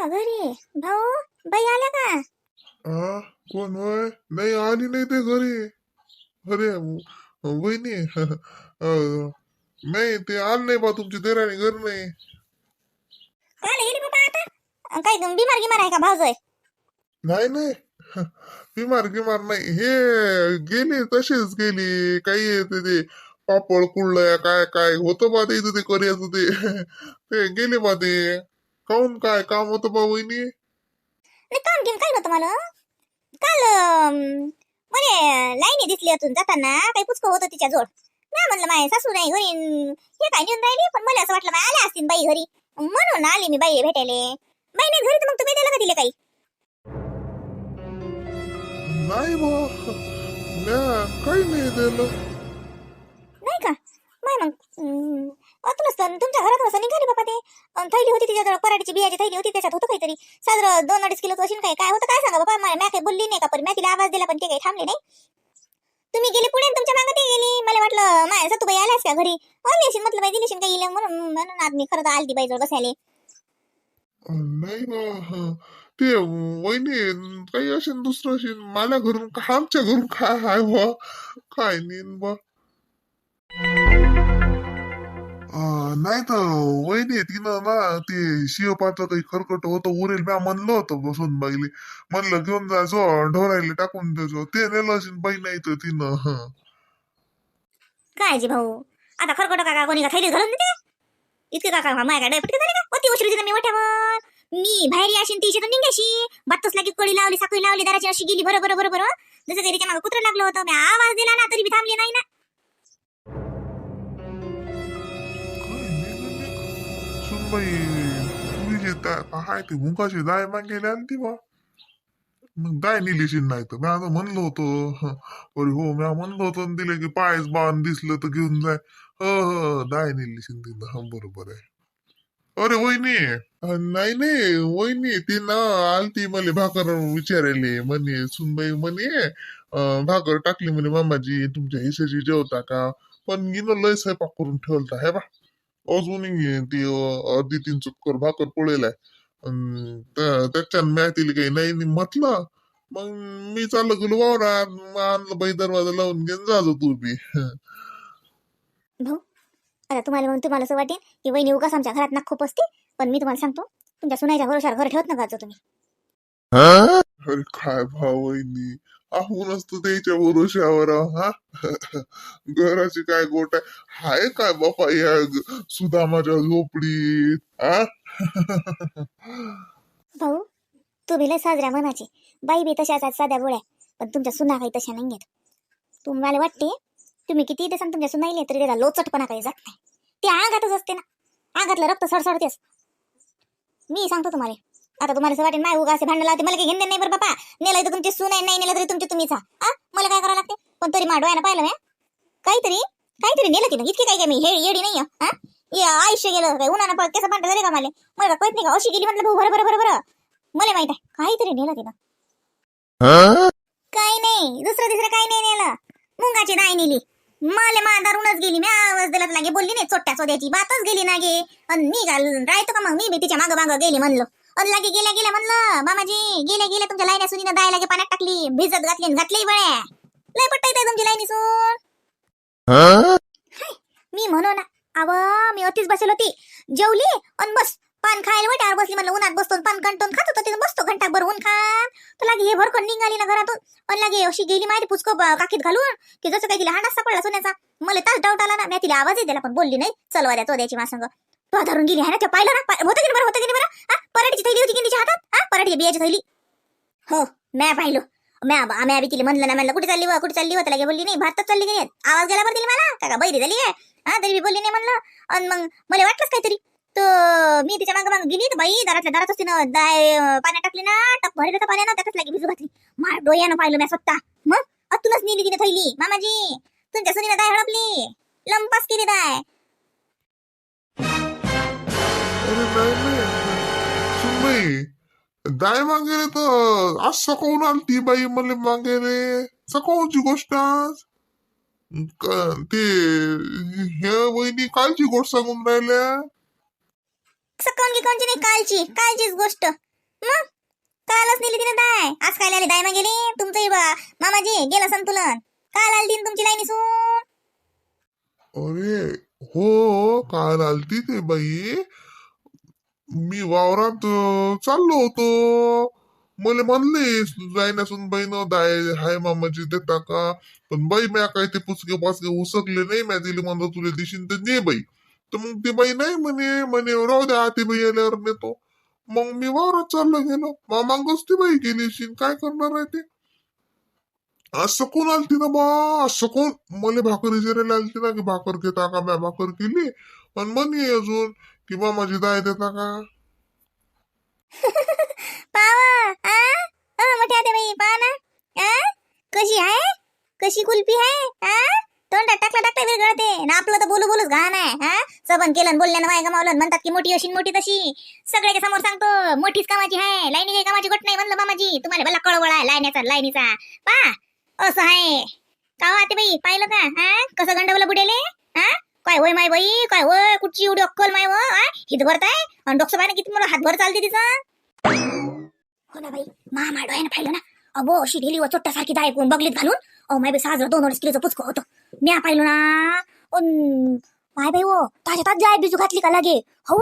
का घरी? भाऊ, बाई आल्या का? हा. कोण होय? नाही आली नाही ते घरी. अरे वहिनी नाही ते आलं नाही बा तुमची देराणी घर नाही. काल गेली बाबा आता? काही बिमार गिमार आहे का भाऊजोय? नाही नाही बिमार गिमार नाही हे गेली तशीच गेली. काही येते ते पापड कुळल्या काय काय होतं बा ते इथं ते करायचं ते ते गेले बा ते. काऊन काय काम होतं बा वहिनी? नाही काम घेऊन काय नव्हतं मला. काल म्हणे लाईनी दिसली अजून जाताना काही पुचकं होतं तिच्या जोड. नाही म्हणलं माय सासू नाही घरी हे काय नेऊन राहिली, पण मला असं वाटलं आल्या असतील बाई घरी म्हणून आली मी बाई भेटायले. बाई नाही घरी तर मग तुम्ही द्यायला का दिले काही? नाही बा म्या काही नाही दिलं. नाही का? बाई मग तुलाच तुमच्या घरात असं निघाली बाबा ते. थैली होती तिच्याजवळ, पराठीची बियाची थैली होती, त्याच्यात होतं काहीतरी साधारण 2-2.5 किलोचं असेल. काय काय होतं काय सांगा बाबा, म्या काही बोलली नाही का, पण म्या तिला आवाज दिला पण ते काही थांबले नाही. तुम्ही गेले पुढे आणि तुमच्या मागे ते गेली. मला वाटलं माय सतूबाई आल्यास का घरी, आली असेल म्हटलं बाई दिलीशील काही येईल म्हणून म्हणून आज मी खरं तर आलती बाईजवळ बसायले. नाही बा ते वहिनी काही असेल दुसरं असेल माझ्या घरून आमच्या घरून काय हाय बा. काय नाही बा. नाही तर वहिनी तिनं ना ते शिवपाचं काही खरकट होतं उरेल म्या म्हणलं होतं बसून बाईले. म्हणलं घेऊन जायचो ढोरायला टाकून द्यायचो ते नेलं असेल बाई नाही तर तिनं काय जी भाऊ, आता खरकट का कोणी का थैली घालून देते? इतके का माय काय डयपटके झाले का? होती उशीर तिथं मी वाट्यावर. मी बाहेर याशीन तिची तर निघाशी बातच लागी कडी लावली साखळी लावली दाराची अशी गेली बरोबर बरोबर. जसं काही तिच्या मागे कुत्रं लागलं होतं. मी आवाज दिला ना तरी बी थांबली नाही ना. काय नाही म्हणजे सुनबाई तुझी काय ते मुंगाची दाय मागेली आली बा. मग दाय नेलीशील नाही तर म्या आता म्हणलो होतो अरे हो म्या म्हणलो होतो आणि दिले की पायच बाण दिसलं तर घेऊन जाय. दाय नेलीशील तिनं बरोबर आहे. अरे वहिनी नाही नाही वहिनी ती ना आलती मला भाकर विचारायले म्हणे सुनबाई म्हणे भाकर टाकली म्हणे मामाजी तुमच्या हिस्साची जेवता का. पण हिनं लय स्वयंपाक करून ठेवलता हे बा. अजून ती अर्धी 3 चुटकर भाकर पडेल आहे. त्याच्यानं म्या तिला काही नाही म्हटलं. मग मी चाललो गेलो वावरात मग आणलं बाई दरवाजा लावून घेऊन जातो तू बी भाऊ, आता तुम्हाला असं वाटेल की वहिनी उगाच आमच्या घरात नाक खूप असते, पण मी तुम्हाला सांगतो तुमच्या सुनाईच्या भरोशावर घर ठेवत नका तुम्ही. अरे काय भाऊ वहिनी आपण असतो त्याच्या भरोश्यावर हा घराची काय गोट आहे हाय काय बापा या सुदामाच्या झोपडीत आ भाऊ, तुम्ही लय साजऱ्या मनाची. बाई बी तशाच आहेत साध्या गोळ्या, पण तुमच्या सुना काही तशा नाही आहेत. तुम्हाला वाटते तुम्ही किती ते तुमच्या सुनाईले तरी त्याचा लोचटपणा काही जात नाही. ते अंगातच असते ना, अंगातलं रक्त सडसडतेस. मी सांगतो तुम्हाला, आता तुम्हाला असं वाटेल माय उगा असे भांडण लावते, मला काही घेणं नाही बरं बापा. नेलं तर तुमची सून आहे, नाही नेलं तरी तुमची तुम्हीच मला काय करावं लागते. पण तरी मा डोळ्यानं पाहिलं मी काहीतरी काहीतरी नेलं की नाही. इतकी काय मी हे येडी नाही आयुष्य गेलं काय उन्हानं पळ कसं भांडण झाले का मला कळत नाही का अशी गेली म्हटलं भाऊ बरं मला माहित आहे काहीतरी नेलं तिनं. काही नाही दुसरं काही नाही नेलं. मुंगाची दाय नेली. मा दारूनच गेली. मी आवाज दिला लागे बोलली नाही चोट्या चोद्याची बातच गेली ना गे. आणि मी राहतो का मग मी बी तिच्या मागं गेली म्हणलो. आणि लागे गेल्या म्हणलं मामाजी गेल्या तुमच्या लाईन्या सुनीनं दाय लागे पाण्यात टाकली भिजत घातली घातली बळ्या. लय पट्टा येते तुमची लाईनी सून. मी म्हणू ना अव मी अतीच बसेल होती जेवली आणि बस पान खायला वाट्यावर बसली. म्हणलं उन्हात बसतो पान कंटून खात होतो तिथं बसतो घंटाभर ऊन खात. तर लागे हे भरकन निघाली ना घरातून. आणि लागे अशी गेली माहिती पुचक काकीत घालून की जसं काही तिला हांडाच सापडला सोन्याचा. मला तास डाऊट आला ना. मी तिला आवाजही दिला पण बोलली नाही. चलवाद्या चोद्याची मासंग तो धरून गेली आहे ना. ते पाहिलं ना होतं की बरं पराठीची थैली होती की तिच्या हातात पराठीची बियाची थैली. हो म्या पाहिलं. म्या बी तिला म्हणलं ना म्हणलं कुठे चालली व त्याला बोलली नाही भारतात चालली गेली. आवाज गेला बरं तिला मला का बैरी झाली काय तरी बी बोलली नाही म्हणलं. आणि मग मला वाटलंच काहीतरी तर मी तिच्या मागं गेली तर बाई दारात असते ना दाय पाण्यात टाकली ना टप भरत होता पाण्यानं त्यातच लागे भिजू घातली. माझ्या डोळ्यानं पाहिलं मी स्वतः. मग अतूनच नेली तिने थैली. मामाजी तुमच्या सुनीला दाय हडपली लंपास केली दाय. अरे नाही सुनबाई दाय मागेले तर आज सकाळून आलती बाई मला मागेले सकाळची गोष्ट आज. ते हे वहिनी कालची गोष्ट सांगून राहिल्या. सकाळची नाही कालचीच गोष्ट. मग कालच नेली तिने दाय, आज काय आली दाय मग गेली तुमचं मामाजी गेलं संतुलन. काल आली तिने तुमची लाईनी सून. अरे हो, काल आलती ते बाई. मी वावरात चाललो होतो. मला म्हणले जायनासून बहीण दाय हाय मामाची देता का. पण बाई म्या काय ते पुचके पाचके उसकले नाही. म्या दिले म्हणलं तुला दिशीन तर ने बाई. तर मग ते बाई नाही म्हणे म्हणे राहू द्या ते बाई आल्यावर नेतो. मग मी वावरात चाललो गेलो. मामांगच ती बाई गेली अशीन, काय करणार आहे ते. आज सकून आलती ना बा, आज सकून मला भाकर विचारायला आलती ना की भाकर घेता का. म्या भाकर केली आणि म्हणे अजून की मामाची दाय देता का. पावा मोठे आते बाई पहा ना. कशी आहे, कशी कुल्फी आहे. तोंडात टाकला टाकता विरघळते ना. आपलं तर बोलू बोलूच घाण आहे. सबन केलं बोलल्यानं वाय गमावलं. म्हणतात की मोठी अशी मोठी तशी. सगळ्याच्या समोर सांगतो मोठीच कामाची आहे, लाईनी काही कामाची गोट नाही म्हणलं मामाजी. तुम्हाला भला कळवळ आहे लाईनीचा पा असं आहे का आते बाई. पाहिलं का कसं गंडवलं बुडेले. काय होय माय बाई, काय होय कुठची एवढी अक्कल माय व हित भरताय. आणि डोकं पाहिजे किती मला हातभर चालते तिचं. हो ना बाई, मामा डोळ्यानं पाहिलं ना. अबो अशी गेली व चोट्टासारखी दाय कोण बगलीत घालून. माय बाई 2.5 किलोचं पुचकं होतं. म्या पाहिलं ना. माय बाई हो ताज्या जाय बिजू घातली का लागे. हो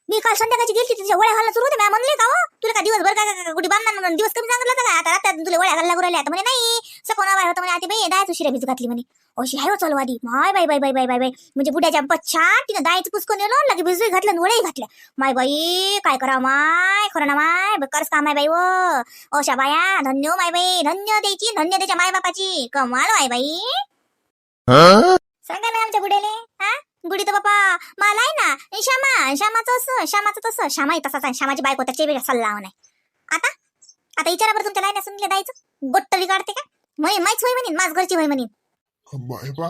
मी काल संध्याकाळची गेली तिच्या वळ्या घालणं सुरू होते. म्या म्हणले का तुला का दिवसभर का कुठे बांधणार दिवस कमी सांगितलं का. आता रात्यात तुला वळ्या घालला गुरायला. आता म्हणे नाही सकोना बाय होतं म्हणे. आते बाई दायच उशिरा बिजू घातली म्हणे. अशी आहे चलो आधी. माय बाई बाई बाई बाई बाई बाई म्हणजे बुड्याच्या बच्चा तिनं दायचं पुचकं नेलं लगे बिजू घातलं वळ्याही घातल्या. माय बाई काय करा माय खरं ना माय बेकारच काम आहे बाई व. अशा बाया धन्य माय बाई, धन्य द्यायची धन्य त्याच्या माय बापाची. कमाल माय बाई. सांगा ना आमच्या बुड्याले. बुडी तर बापा मला आहे ना श्यामाचं तसं श्यामाही तसाच आहे. श्यामाची बायको त्याचे वेगळा सल्ला नाही. आता विचारा बरं तुमच्या लाईन असून द्यायचं गोट्टरी काढते का. माहीच होय म्हणेन माझ घरची होय म्हणेन. बाई बा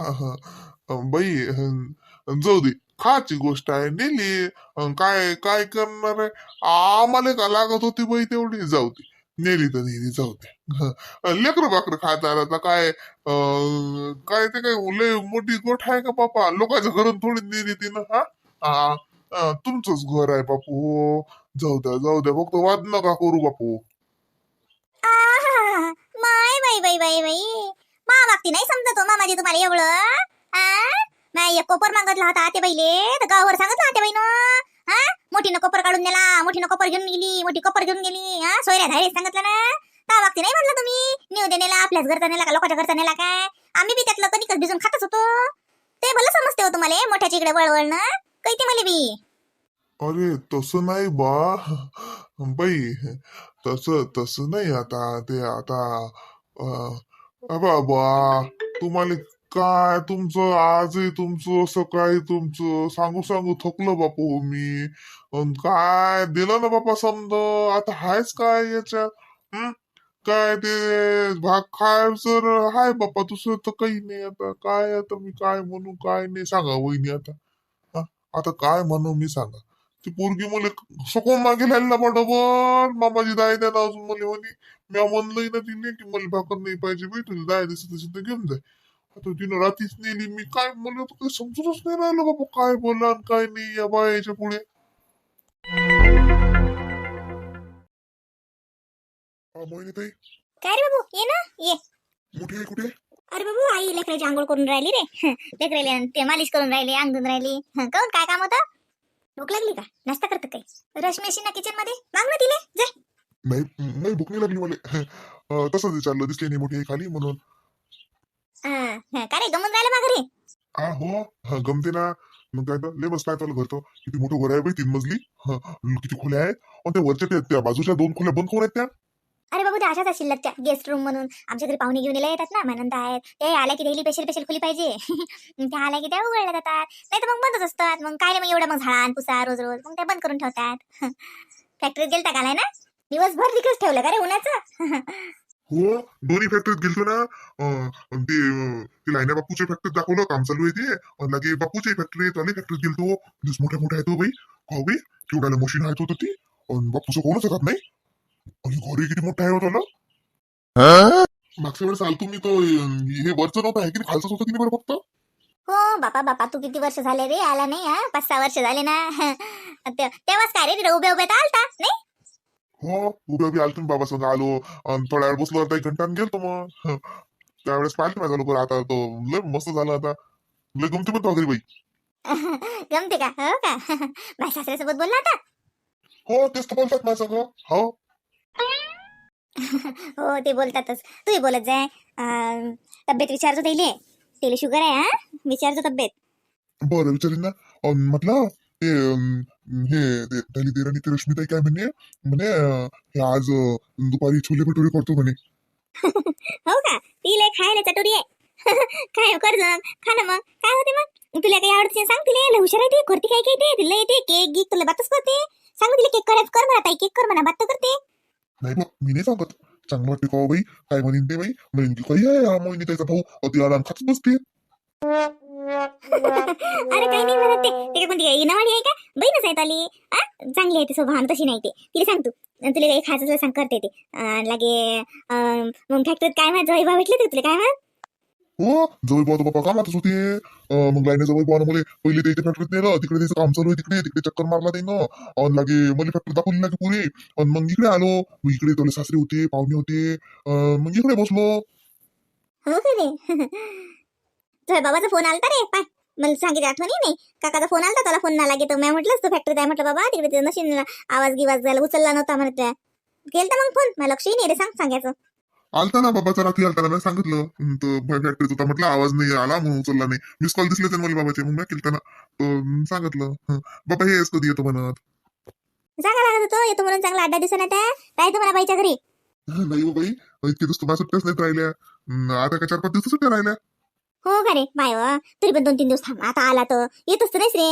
बाई जाऊ दे, खाची गोष्ट आहे नेली. काय काय करणार आहे. आम्हाला का लागत होती बाई तेवढी. जाऊ दे, नेली तर नेली जाऊ दे. लेकरं बाकर खातात आता काय. काय ते काय लय मोठी गोठ आहे का बापा. लोकांच्या घरून थोडी नेली तिनं. तुमचंच घर आहे बापू. जाऊ द्या फक्त वाद नका करू बापू. माय बाई बाई बाई बाई मा बाबती नाही समजत हो मामाजी तुम्हाला एवढं. नाही एक कोपर मागतला होता आते बाईले तर गावावर सांगितलं आते बाईनं. मोठीनं कोपर काढून नेला, मोठीनं कोपर घेऊन गेली, मोठी कोपर घेऊन गेली. सोयऱ्या धायरे सांगितलं ना. त्या बाबती नाही म्हणलं तुम्ही नेऊ दे नेला आपल्याच घरचा नेला का लोकांच्या घरचा नेला काय. आम्ही बी त्यातलं कणिकच भिजून खातच होतो. ते भलं समजते हो तुम्हाला मोठ्याच्या इकडे वळवळणं कैते मला बी. अरे तसं नाही बा बाई, तसं नाही. आता ते आता बाबा तुम्हाला काय तुमचं आजही तुमचं सकाळी तुमचं सांगू थकलं बापू मी. काय दिलं ना बापा समज. आता हायच काय याच्यात. काय ते भाग खायचं हाय बापा. दुसरं तर काही नाही. आता काय आता मी काय म्हणू काय नाही सांगा वहिनी. आता काय म्हणू मी सांगा. ती पोरगी मला सकून मागे लागला डबल. मामाची दाय द्या ना अजून मला म्हणे. मी म्हणलंय ना तिने की मला भाकर नाही पाहिजे बाई तुला दाय दिसत तर घेऊन जाय. आता तिनं रात्रीच नेली. मी काय म्हणलं तर काही समजूनच नाही राहिलं बाबा काय बोला काय नाही या बायाच्या पुढे. मोहिनी ताई काय रे बाबू ये ना ये. मोठी आहे कुठे. अरे बाबू आई लेकराची आंघोळ करून राहिली रे. लेकराले ते मालिश करून राहिले, अंग धुवून राहिली. काऊन काय काम होतं. भूक लागली का नाश्ता करत काही. रश्मी अशी ना किचन मध्ये माग ना तिले जा. नाही भूक नाही लागली मला. तसंच विचारलं दिसली नाही मोठी खाली म्हणून. काय रे गमून राहिलं मा घरी. हो गमते ना. मग काय तर लय मस्त आहे तुला घर तर. किती मोठं घर आहे बाई 3 मजली. किती खोल्या आहेत. आणि त्या वरच्या त्या बाजूच्या 2 खोल्या बंद करून आहेत त्या. अरे बाबू त्या अशाच असतील त्या गेस्ट रूम म्हणून. आमच्या घरी पाहुणे घेऊन येतात ना म्हणत आहेत. ते आल्या की डेली स्पेशल खोली पाहिजे. त्या आल्या की त्या उघडल्या जातात. नाही तर मग बंदच असतात. मग काय नाही मग एवढं मग झाडान पुसा रोज मग ते बंद करून ठेवतात. फॅक्टरीत गेलता का ना दिवसभर तिकडेच ठेवलं का रे उन्हाचं. हो दोन्ही फॅक्टरीत गेलतो ना. ते लाईना बापूच्या फॅक्टरीत दाखवलं काम चालू आहे ते. लगे बापूच्या फॅक्टरीत फॅक्टरीत गेलतो. मोठ्या आहेत बाई. हो बाई केवढ्याला मशीन आहेत होतं ती. बापूचं कोणच होतात नाही. आणि घरी किती मोठं आहे होतं ना. मागच्या वेळेस आलतो मी तो हे वरचं नव्हतं आहे की खालचंच होतं की नाही बरं फक्त. हो बापा तू किती वर्ष झाले रे आला नाही. 5-6 वर्ष झाले ना. तेव्हाच काय रे उभे उभे तर आलता नाही. हो उभ्या उभी आलतो बाबा संग आलो आणि थोड्या वेळ बसलो अर्धा एक घंटा आणि गेलतो मग त्यावेळेस पाहिजे माझा लोक आता तो लय मस्त झालं आता लय गमते पण तो घरी बाई. गमते का हो का माझ्या सासऱ्यासोबत बोलला आता. हो तेच तर बोलतात माझ्या संग. हो हो ते बोलतातच तूही बोलत जाय. तब्येत विचारतो तेले शुगर आहे हा विचारतो तब्येत. बरं विचारेन ना. म्हटलं ते हे ते पहिली देराणी ते रश्मीताई काय म्हणे म्हणे हे आज दुपारी छोले भटुरे करतो म्हणे. हो का ती लय खायला चटोरी आहे. काय कर खा ना मग काय होते मग तुला काही आवडते सांग तिला लय हुशार आहे ती करते काय काय ते तिला येते केक गीक तुला बातच करते. सांग तिला केक करायचं कर म्हणा ताई केक कर म्हणा बात करते. नाही बा मी नाही सांगत चांगलं वाटते का हो बाई काय म्हणेन ते बाई म्हणेन की काही आहे हा मोहिनी त्याचा भाऊ अति आराम खात बसते. अरे काही नाही म्हणत ते कोणती काही नवाडी आहे का बहीणच आहे ताली आ चांगली आहे ती स्वभाव तशी नाही ते तिला सांग तू तुला काही खायचं तुला सांग करते ते लागे मग फॅक्टरीत काय माहित जवळ भेटले ते तुला काय माहित. हो जवळ बाबा बाबा कामातच होते मग लाईने जवळ बाबा मुले पहिले त्याच्या फॅक्टरीत नेलं तिकडे त्याचं काम चालू आहे तिकडे तिकडे चक्कर मारला त्यानं आणि लागे मला फॅक्टरी दाखवली लागे पुरे आणि मग इकडे आलो मग इकडे थोडे सासरे होते पाहुणे होते मग इकडे बसलो. हो का रे तुझ्या बाबाचा फोन आलता रे पाय मला सांगितलं आठवणी नाही काकाचा फोन आलता त्याला फोन ना लागे तर मी म्हटलंच तू फॅक्टरीत आहे म्हटलं बाबा तिकडे ते मशीन आवाज गिवाज झाला उचलला नव्हता म्हणत त्या केलता मग फोन मला लक्षही नाही रे सांगायचं. आलता ना बाबाचा रात्री आलता ना मी सांगितलं तो फॅक्टरीत होता म्हटलं आवाज नाही आला म्हणून उचलला नाही मिस कॉल दिसले मला बाबाचे मग मी केलता ना तो सांगितलं बाबा हेच कधी येतो म्हणत. सांगा लागत होतो येतो म्हणून चांगला 8 दिवसांना त्या राहायचं मला बाईच्या घरी. नाही हो बाई इतके दिवस तुम्हाला सुट्ट्याच नाहीत राहिल्या आता काय 4-5 दिवस सुट्ट्या राहिल्या. हो का रे बाय तरी पण 2-3 दिवस थांब आता आला तर येतच तर नाहीस रे.